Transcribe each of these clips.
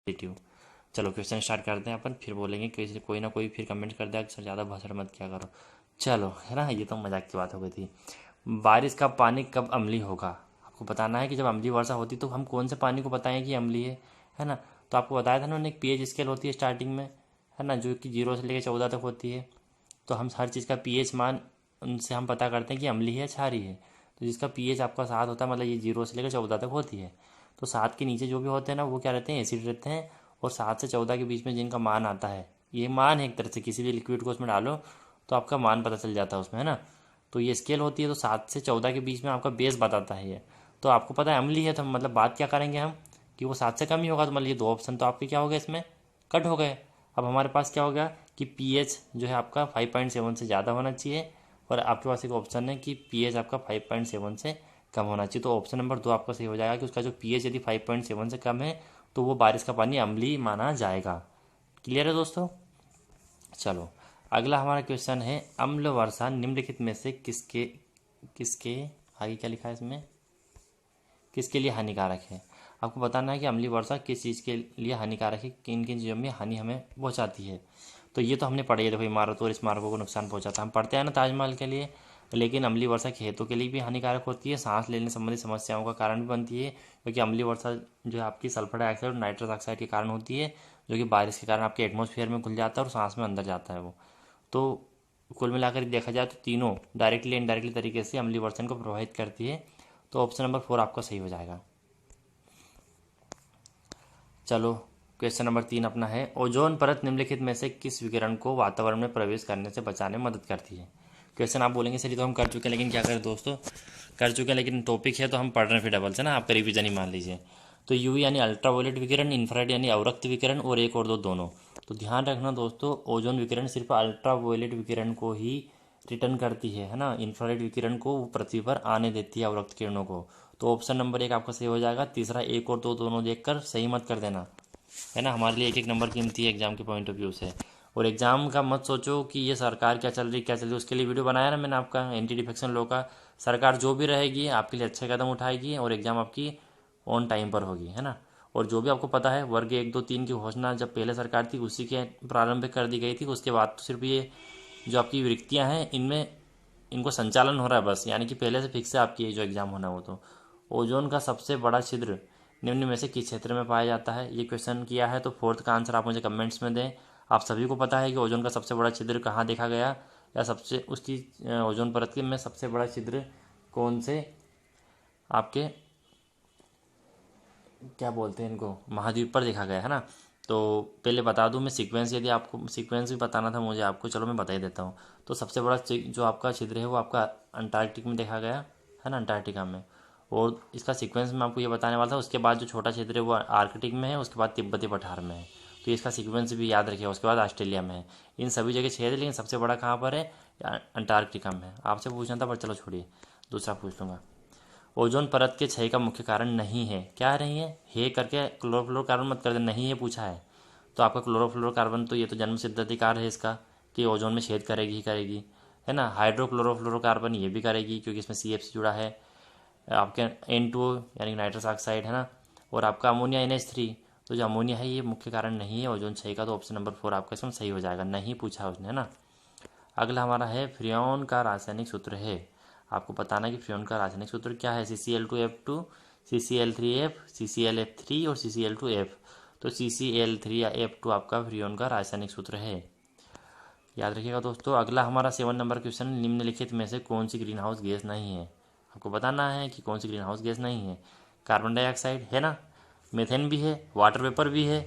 Positive. चलो question start करते हैं अपन, फिर बोलेंगे कि कोई ना कोई फिर कमेंट कर दिया कि सर ज़्यादा भाषण मत क्या करो। चलो है ना, ये तो मजाक की बात हो गई थी। बारिश का पानी कब अम्लीय होगा? आपको बताना है कि जब अम्लीय वर्षा होती तो हम कौन से पानी को बताएं कि अम्लीय है ना। तो आपको बताया था ना उन्होंने, एक पीएच स्केल होती है स्टार्टिंग में, है ना, जो कि 0 से लेकर 14 तक होती है। तो हम हर चीज़ का पीएच मान उनसे हम पता करते हैं कि अम्लीय है क्षारीय है। तो जिसका पीएच आपका 7 होता है, मतलब ये 0 से लेकर 14 तक होती है। तो 7 के नीचे जो भी होते हैं ना वो क्या रहते हैं, एसिड रहते हैं। और 7 से 14 के बीच में जिनका मान आता है, ये मान है एक तरह से, किसी भी लिक्विड को उसमें डालो तो आपका मान पता चल जाता है उसमें, है ना। तो ये स्केल होती है, तो 7 से 14 के बीच में आपका बेस बताता है ये। तो आपको पता है अम्लीय है, तो मतलब बात क्या करेंगे हम कि वो 7 से कम ही होगा। तो मतलब ये 2 ऑप्शन तो आपके क्या हो गए, इसमें कट हो गए। अब हमारे पास क्या हो गया कि पीएच जो है आपका 5.7 से ज़्यादा होना चाहिए, और आपके पास एक ऑप्शन है कि पीएच आपका 5.7 से कम होना चाहिए। तो ऑप्शन नंबर 2 आपका सही हो जाएगा कि उसका जो पीएच यदि 5.7 से कम है तो वो बारिश का पानी अम्लीय माना जाएगा। क्लियर है दोस्तों। चलो अगला हमारा क्वेश्चन है, अम्ल वर्षा निम्नलिखित में से किसके किसके आगे क्या लिखा है इसमें, किसके लिए हानिकारक है। आपको बताना है कि अम्लीय वर्षा किस चीज़ के लिए हानिकारक है, किन किन चीज़ों में हानि हमें पहुंचाती है। तो ये तो हमने पढ़ी है, देखो इमारतों और स्मारकों को नुकसान पहुंचाता है, हम पढ़ते हैं ना ताजमहल के लिए। लेकिन अम्लीय वर्षा खेतों के लिए भी हानिकारक होती है, सांस लेने संबंधी समस्याओं का कारण भी बनती है, क्योंकि अम्लीय वर्षा जो है आपकी सल्फर डाइऑक्साइड और नाइट्रस ऑक्साइड के कारण होती है, जो कि बारिश के कारण आपके एटमॉस्फेयर में घुल जाता है और सांस में अंदर जाता है वो। तो कुल मिलाकर देखा जाए तो तीनों डायरेक्टली इनडायरेक्टली तरीके से अम्लीय वर्षण को प्रभावित करती है। तो ऑप्शन नंबर 4 आपका सही हो जाएगा। चलो क्वेश्चन नंबर 3 अपना है, ओजोन परत निम्नलिखित में से किस विकिरण को वातावरण में प्रवेश करने से बचाने में मदद करती है। क्वेश्चन आप बोलेंगे सर ये तो हम कर चुके हैं, लेकिन क्या करें दोस्तों, कर चुके हैं लेकिन टॉपिक है तो हम पढ़ रहे हैं फिर डबल से ना, आपका रिवीजन ही मान लीजिए। तो यूवी यानी अल्ट्रावायलेट विकिरण, इंफ्रारेड यानी अवरक्त विकिरण, और एक और दो दोनों। तो ध्यान रखना दोस्तों, ओजोन विकिरण सिर्फ अल्ट्रावायलेट विकिरण को ही रिटर्न करती है ना। इंफ्रारेड विकिरण को वो पृथ्वी पर आने देती है, अवरक्त किरणों को। तो ऑप्शन नंबर 1 आपका सही हो जाएगा। तीसरा एक और दो दोनों देखकर सही मत कर देना, है ना, हमारे लिए एक एक नंबर कीमती है एग्जाम के पॉइंट ऑफ व्यू से। और एग्जाम का मत सोचो कि ये सरकार क्या चल रही क्या चल रही, उसके लिए वीडियो बनाया ना मैंने आपका एंटी डिफेक्शन लॉ का। सरकार जो भी रहेगी आपके लिए अच्छे कदम उठाएगी और एग्जाम आपकी ऑन टाइम पर होगी, है ना। और जो भी आपको पता है वर्ग 1 2 3 की घोषणा जब पहले सरकार थी उसी के प्रारंभ कर दी गई थी, उसके बाद तो सिर्फ ये जो आपकी रिक्तियाँ हैं इनमें इनको संचालन हो रहा है बस, यानी कि पहले से फिक्स है आपकी जो एग्जाम होना है वो। तो ओजोन का सबसे बड़ा छिद्र निम्न में से किस क्षेत्र में पाया जाता है, ये क्वेश्चन किया है। तो फोर्थ का आंसर आप मुझे कमेंट्स में दें। आप सभी को पता है कि ओजोन का सबसे बड़ा छिद्र कहाँ देखा गया, या सबसे उसकी ओजोन परत के में सबसे बड़ा छिद्र कौन से आपके क्या बोलते हैं इनको महाद्वीप पर देखा गया है ना। तो पहले बता दूं मैं सीक्वेंस, यदि आपको सीक्वेंस भी बताना था मुझे आपको, चलो मैं बता ही देता हूँ। तो सबसे बड़ा जो आपका छिद्र है वो आपका अंटार्कटिक में देखा गया है ना, अंटार्कटिका में। और इसका सीक्वेंस मैं आपको ये बताने वाला था। उसके बाद जो छोटा छिद्र है वो आर्कटिक में है, उसके बाद तिब्बती पठार में है। तो इसका सीक्वेंस भी याद रखिएगा। उसके बाद ऑस्ट्रेलिया में है। इन सभी जगह छेद है, लेकिन सबसे बड़ा कहाँ पर है, अंटार्कटिका में है। आपसे पूछना था पर चलो छोड़िए, दूसरा पूछ लूँगा। ओजोन परत के क्षय का मुख्य कारण नहीं है, क्या नहीं है करके क्लोरोफ्लोरोकार्बन मत कर दे, नहीं है पूछा है। तो आपका क्लोरोफ्लोरोकार्बन तो ये तो जन्म सिद्ध अधिकार है इसका कि ओजोन में छेद करेगी ही करेगी, है ना। हाइड्रोक्लोरोफ्लोरोकार्बन ये भी करेगी क्योंकि इसमें CF से जुड़ा है। आपके N2 यानी नाइट्रस ऑक्साइड, है ना। और आपका अमोनिया NH3। तो जो अमोनिया है ये मुख्य कारण नहीं है ओजोन क्षय का। तो ऑप्शन नंबर 4 आपका इसमें सही हो जाएगा, नहीं पूछा उसने, है ना। अगला हमारा है, फ्रियोन का रासायनिक सूत्र है। आपको बताना है कि फ्रियोन का रासायनिक सूत्र क्या है। CCl2F2, CCl3F, CClF3 और CCl2F। तो CCl3 या F2 आपका फ्रियोन का रासायनिक सूत्र है, याद रखिएगा दोस्तों। अगला हमारा 7 नंबर क्वेश्चन, निम्नलिखित में से कौन सी ग्रीन हाउस गैस नहीं है। आपको बताना है कि कौन सी ग्रीन हाउस गैस नहीं है। कार्बन डाइऑक्साइड है ना, मीथेन भी है, वाटर वेपर भी है।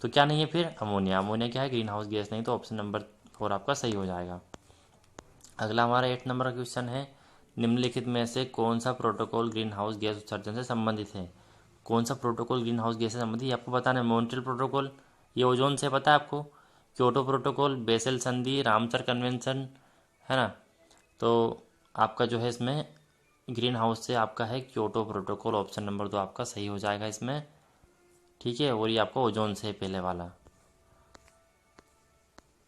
तो क्या नहीं है फिर, अमोनिया। अमोनिया क्या है, ग्रीन हाउस गैस नहीं। तो ऑप्शन नंबर 4 आपका सही हो जाएगा। अगला हमारा 8 नंबर का क्वेश्चन है, निम्नलिखित में से कौन सा प्रोटोकॉल ग्रीन हाउस गैस उत्सर्जन से संबंधित है। कौन सा प्रोटोकॉल ग्रीन हाउस गैस से संबंधित, आपको बताना है। मॉन्ट्रियल प्रोटोकॉल, ये ओजोन से पता है आपको। क्योटो प्रोटोकॉल, बेसल संधि, रामसर कन्वेंशन, है ना। तो आपका जो है इसमें ग्रीन हाउस से आपका है क्योटो प्रोटोकॉल। ऑप्शन नंबर 2 आपका सही हो जाएगा इसमें, ठीक है। और ये आपका ओजोन से पहले वाला।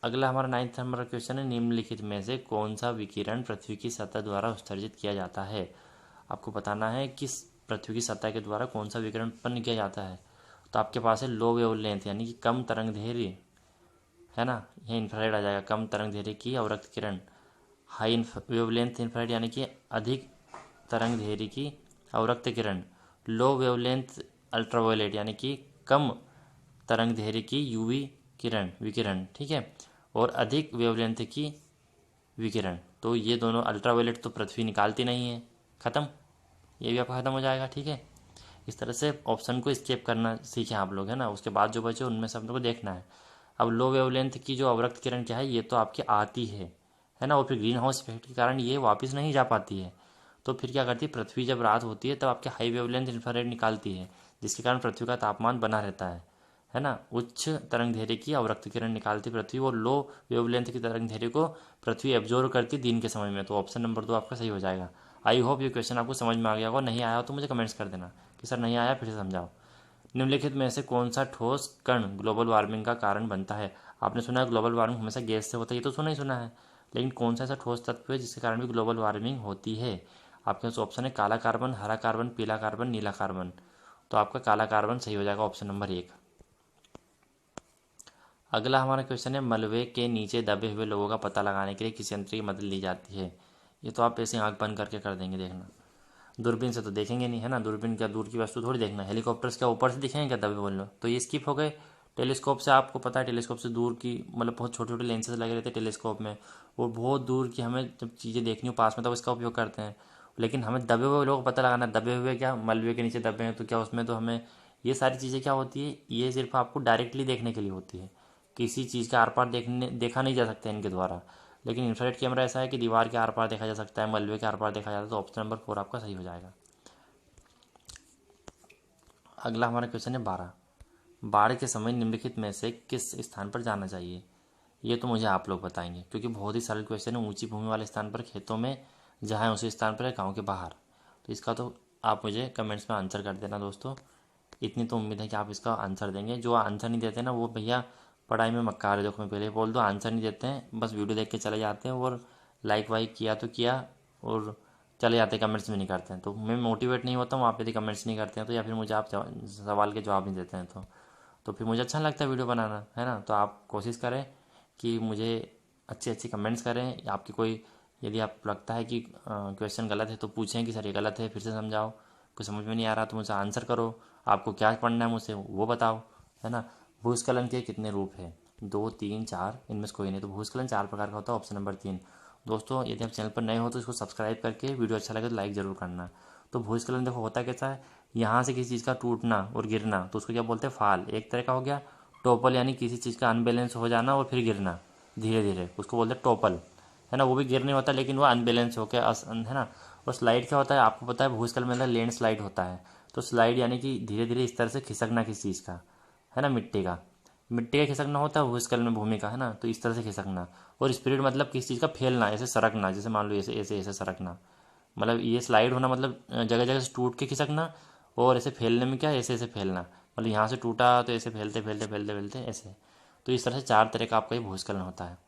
अगला हमारा 9th नंबर का क्वेश्चन है, निम्नलिखित में से कौन सा विकिरण पृथ्वी की सतह द्वारा उत्सर्जित किया जाता है। आपको बताना है किस पृथ्वी की सतह के द्वारा कौन सा विकिरण उत्पन्न किया जाता है। तो आपके पास है लो वेवलेंथ यानी कि कम तरंग दैर्ध्य, है ना, ये इंफ्रारेड आ जाएगा, कम तरंग दैर्ध्य की अवरक्त किरण। हाई वेवलेंथ इंफ्रारेड यानी कि अधिक तरंग दैर्ध्य की अवरक्त किरण। लो वेवलेंथ अल्ट्रावायलेट यानी कि कम तरंग दैर्ध्य की यूवी किरण, विकिरण, ठीक है। और अधिक वेवलेंथ की विकिरण। तो ये दोनों अल्ट्रावायलेट तो पृथ्वी निकालती नहीं है, खत्म, ये भी आपका खत्म हो जाएगा, ठीक है। इस तरह से ऑप्शन को स्केप करना सीखें आप लोग, है ना। उसके बाद जो बचे उनमें से आप लोग को देखना है। अब लो वेवलेंथ की जो अवरक्त किरण क्या है, ये तो आपकी आती है ना, और फिर ग्रीन हाउस इफेक्ट के कारण ये वापस नहीं जा पाती है। तो फिर क्या करती है पृथ्वी, जब रात होती है तब आपके हाई वेवलेंथ इंफ्रारेड निकालती है, जिसके कारण पृथ्वी का तापमान बना रहता है ना। उच्च तरंग दैर्ध्य की अवरक्त किरण निकालती पृथ्वी, और लो वेवलेंथ की तरंग दैर्ध्य को पृथ्वी एब्जॉर्व करती दिन के समय में। तो ऑप्शन नंबर 2 आपका सही हो जाएगा। आई होप ये क्वेश्चन आपको समझ में आ गया होगा। नहीं आया हो तो मुझे कमेंट्स कर देना कि सर नहीं आया, फिर से समझाओ। निम्नलिखित में से कौन सा ठोस कण ग्लोबल वार्मिंग का कारण बनता है। आपने सुना है ग्लोबल वार्मिंग हमेशा गैस से होता है, ये तो सुना ही सुना है, लेकिन कौन सा ऐसा ठोस तत्व है जिसके कारण भी ग्लोबल वार्मिंग होती है। आपके पास ऑप्शन है काला कार्बन, हरा कार्बन, पीला कार्बन, नीला कार्बन। तो आपका काला कार्बन सही हो जाएगा, ऑप्शन नंबर 1। अगला हमारा क्वेश्चन है मलबे के नीचे दबे हुए लोगों का पता लगाने के लिए किस यंत्र की मदद ली जाती है। ये तो आप ऐसे आंख बंद करके कर देंगे, देखना। दूरबीन से तो देखेंगे नहीं, है ना, दूरबीन क्या दूर की वस्तु थोड़ी देखना। हेलीकॉप्टर्स क्या ऊपर से दिखेंगे क्या दबे बोल लो, तो ये स्किप हो गए। टेलीस्कोप से आपको पता है, टेलीस्कोप से दूर की मतलब बहुत छोटे छोटे लेंसेज लगे रहते हैं टेलीस्कोप में, और बहुत दूर की हमें जब चीज़ें देखनी हो पास में तब इसका उपयोग करते हैं। लेकिन हमें दबे हुए लोगों को पता लगाना, दबे हुए क्या मलबे के नीचे दबे हैं तो क्या उसमें तो हमें ये सारी चीज़ें क्या होती है, ये सिर्फ आपको डायरेक्टली देखने के लिए होती है, किसी चीज़ का आर पार देखा नहीं जा सकता है इनके द्वारा। लेकिन इंफ्रारेड कैमरा ऐसा है कि दीवार के आर पार देखा जा सकता है, मलबे के आर पार देखा जाता है। तो ऑप्शन नंबर 4 आपका सही हो जाएगा। अगला हमारा क्वेश्चन है 12। बाढ़ के समय निम्नलिखित में से किस स्थान पर जाना चाहिए। ये तो मुझे आप लोग बताएंगे, क्योंकि बहुत ही सरल क्वेश्चन है। ऊंची भूमि वाले स्थान पर, खेतों में, जहाँ है उसी स्थान पर है, गाँव के बाहर। तो इसका तो आप मुझे कमेंट्स में आंसर कर देना दोस्तों। इतनी तो उम्मीद है कि आप इसका आंसर देंगे। जो आंसर नहीं देते ना वो भैया पढ़ाई में मक्कार है। देखो मैं पहले ही बोल दूँ, आंसर नहीं देते हैं, बस वीडियो देख के चले जाते हैं और लाइक वाइक किया तो किया और चले जाते हैं, कमेंट्स भी नहीं करते हैं। तो मैं मोटिवेट नहीं होता हूँ, आप यदि कमेंट्स नहीं करते हैं तो, या फिर मुझे आप सवाल के जवाब नहीं देते हैं तो फिर मुझे अच्छा नहीं लगता वीडियो बनाना, है ना। तो आप कोशिश करें कि मुझे अच्छे अच्छे कमेंट्स करें। आपकी कोई यदि आपको लगता है कि क्वेश्चन गलत है तो पूछें कि सर ये गलत है, फिर से समझाओ। कुछ समझ में नहीं आ रहा तो मुझसे आंसर करो। आपको क्या पढ़ना है मुझसे वो बताओ, है ना। भूस्खलन के कितने रूप हैं, 2, 3, 4, इनमें से कोई नहीं। तो भूस्खलन 4 प्रकार का होता है, ऑप्शन नंबर 3। दोस्तों यदि आप चैनल पर नए हो तो इसको सब्सक्राइब करके, वीडियो अच्छा लगे तो लाइक ज़रूर करना। तो भूस्खलन देखो होता कैसा है, यहाँ से किसी चीज़ का टूटना और गिरना, तो उसको क्या बोलते हैं, फाल। एक तरह का हो गया टोपल, यानी किसी चीज़ का अनबैलेंस हो जाना और फिर गिरना धीरे धीरे, उसको बोलते हैं टोपल, है ना। वो भी गिर नहीं होता लेकिन वो अनबैलेंस हो गया, है ना। और स्लाइड क्या होता है आपको पता है, भूस्खलन में लैंड स्लाइड होता है। तो स्लाइड यानी कि धीरे धीरे इस तरह से खिसकना किसी चीज़ का, है ना, मिट्टी का खिसकना होता है भूस्खलन में, भूमि का, है ना। तो इस तरह से खिसकना। और स्पिरिट मतलब किसी चीज़ का फैलना, ऐसे सरकना, जैसे मान लो ऐसे ऐसे ऐसे सरकना, मतलब ये स्लाइड होना मतलब जगह जगह से टूट के खिसकना। और ऐसे फैलने में क्या, ऐसे ऐसे फैलना, मतलब यहाँ से टूटा तो ऐसे फैलते फैलते फैलते फैलते ऐसे। तो इस तरह से 4 तरह का आपका ये भूस्खलन होता है।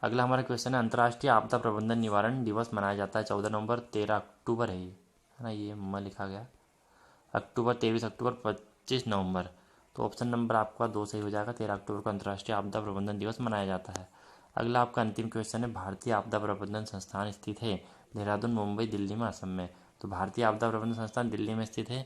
अगला हमारा क्वेश्चन है अंतर्राष्ट्रीय आपदा प्रबंधन निवारण दिवस मनाया जाता है 14 नवंबर, 13 अक्टूबर है ना, ये लिखा गया अक्टूबर, 23 अक्टूबर, 25 नवंबर। तो ऑप्शन नंबर आपका 2 सही हो जाएगा। 13 अक्टूबर को अंतर्राष्ट्रीय आपदा प्रबंधन दिवस मनाया जाता है। अगला आपका अंतिम क्वेश्चन है भारतीय आपदा प्रबंधन संस्थान स्थित है देहरादून, मुंबई, दिल्ली में, असम में। तो भारतीय आपदा प्रबंधन संस्थान दिल्ली में स्थित है,